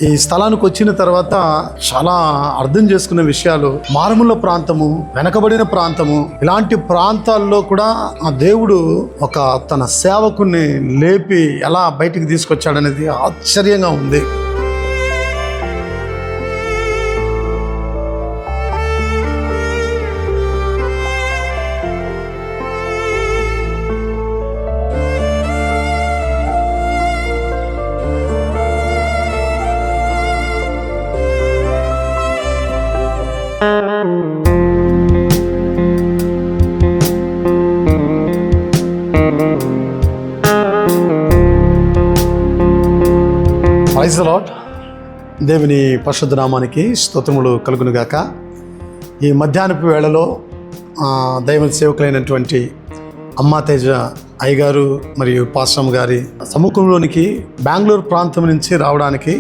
ఈ స్థలానికి వచ్చిన తర్వాత చాలా అర్థం చేసుకున్న విషయాలు, మారుమూల ప్రాంతము, వెనకబడిన ప్రాంతము, ఇలాంటి ప్రాంతాల్లో కూడా ఆ దేవుడు ఒక తన సేవకుని లేపి ఎలా బయటికి తీసుకొచ్చాడనేది ఆశ్చర్యంగా ఉంది. Praise the Lord. దేవుని పరిశుద్ధ నామానికి స్తోత్రములు కలుగునుగాక. ఈ మధ్యాహ్నపు వేళలో దైవ సేవకులైనటువంటి అమ్మా తేజ అయ్యగారు మరియు పాస్టమ్ గారి సముఖంలోనికి బెంగళూరు ప్రాంతం నుంచి రావడానికి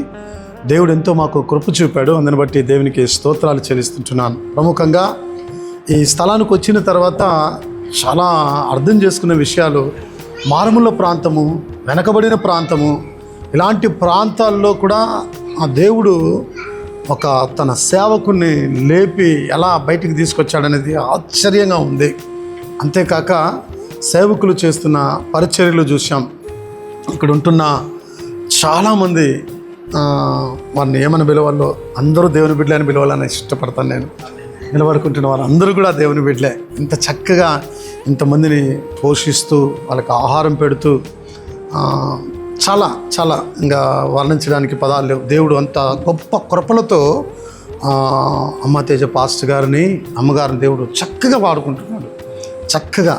దేవుడు ఎంతో మాకు కృప చూపాడు. అందుని బట్టి దేవునికి స్తోత్రాలు చెల్లిస్తుంటున్నాను. ప్రముఖంగా ఈ స్థలానికి వచ్చిన తర్వాత చాలా అర్థం చేసుకున్న విషయాలు, మారుమూల ప్రాంతము, వెనకబడిన ప్రాంతము, ఇలాంటి ప్రాంతాల్లో కూడా ఆ దేవుడు ఒక తన సేవకుని లేపి ఎలా బయటికి తీసుకొచ్చాడనేది ఆశ్చర్యంగా ఉంది. అంతేకాక సేవకులు చేస్తున్న పరిచర్యలు చూసాం. ఇక్కడ ఉంటున్న చాలామంది వారిని ఏమని పిలవాలో అందరూ దేవుని బిడ్డలని పిలవాలని ఇష్టపడతాను. నేను నిలబడుకుంటున్న వారు అందరూ కూడా దేవుని బిడ్డలే. ఇంత చక్కగా ఇంతమందిని పోషిస్తూ వాళ్ళకి ఆహారం పెడుతూ చాలా చాలా ఇంకా వర్ణించడానికి పదాలు లేవు. దేవుడు అంత గొప్ప కృపలతో అమ్మా తేజ పాస్టర్ గారిని, అమ్మగారిని దేవుడు చక్కగా వాడుకుంటున్నాడు. చక్కగా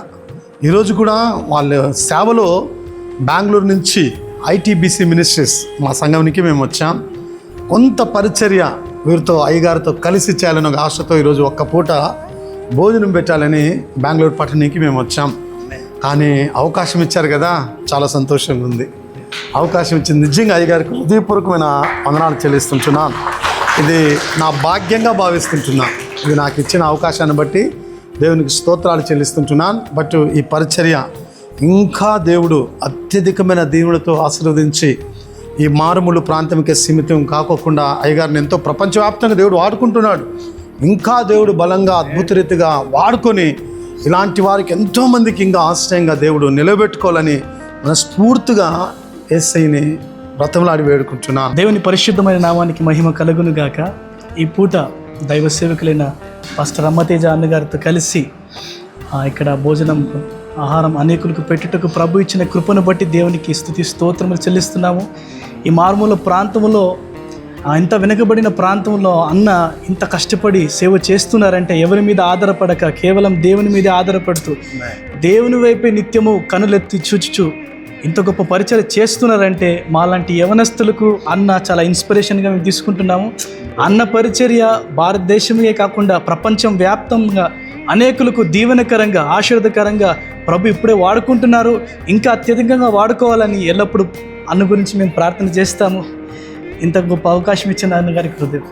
ఈరోజు కూడా వాళ్ళ సేవలో బెంగళూరు నుంచి ITBC మినిస్ట్రీస్ మా సంఘానికి మేము వచ్చాం. కొంత పరిచర్య వీరితో అయ్యగారితో కలిసి చేయాలని ఒక ఆశతో ఈరోజు ఒక్క పూట భోజనం పెట్టాలని బెంగళూరు పట్టణానికి మేము వచ్చాం. కానీ అవకాశం ఇచ్చారు కదా, చాలా సంతోషంగా ఉంది. అవకాశం ఇచ్చింది నిజంగా అయ్యగారికి హృదయపూర్వకమైన వందనాలు చెల్లిస్తుంటున్నాను. ఇది నా భాగ్యంగా భావిస్తుంటున్నాను. ఇది నాకు ఇచ్చిన అవకాశాన్ని బట్టి దేవునికి స్తోత్రాలు చెల్లిస్తుంటున్నాను. బట్ ఈ పరిచర్య ఇంకా దేవుడు అత్యధికమైన దీవులతో ఆశీర్వదించి ఈ మారుమూల ప్రాంతంకే సీమితం కాకోకుండా అయ్యగారిని ఎంతో ప్రపంచవ్యాప్తంగా దేవుడు వాడుకుంటున్నాడు. ఇంకా దేవుడు బలంగా అద్భుతరీతిగా వాడుకొని ఇలాంటి వారికి ఎంతోమందికి ఇంకా ఆశ్రయంగా దేవుడు నిలబెట్టుకోవాలని మనస్ఫూర్తిగా యేసయ్యని బ్రతమలాడి వేడుకుంటున్నాను. దేవుని పరిశుద్ధమైన నామానికి మహిమ కలుగును గాక. ఈ పూట దైవ సేవకులైన పాస్టర్ అమ్మా తేజ అన్నగారితో కలిసి ఇక్కడ భోజనం, ఆహారం అనేకులకు పెట్టుటకు ప్రభు ఇచ్చిన కృపను బట్టి దేవునికి స్తుతి స్తోత్రములు చెల్లిస్తున్నాము. ఈ మారుమూల ప్రాంతంలో, ఇంత వెనుకబడిన ప్రాంతంలో అన్న ఇంత కష్టపడి సేవ చేస్తున్నారంటే ఎవరి మీద ఆధారపడక కేవలం దేవుని మీద ఆధారపడుతూ దేవుని వైపే నిత్యము కనులెత్తి చూచుచు ఇంత గొప్ప పరిచయం చేస్తున్నారంటే మాలాంటి యవనస్తులకు అన్న చాలా ఇన్స్పిరేషన్గా మేము తీసుకుంటున్నాము. అన్న పరిచర్య భారతదేశమే కాకుండా ప్రపంచం వ్యాప్తంగా అనేకులకు దీవెనకరంగా, ఆశీర్వదకరంగా ప్రభు ఇప్పుడే వాడుకుంటున్నారు. ఇంకా అత్యధికంగా వాడుకోవాలని ఎల్లప్పుడూ అన్న గురించి మేము ప్రార్థన చేస్తాము. ఇంత గొప్ప అవకాశం ఇచ్చిన అన్నగారికి హృదయం.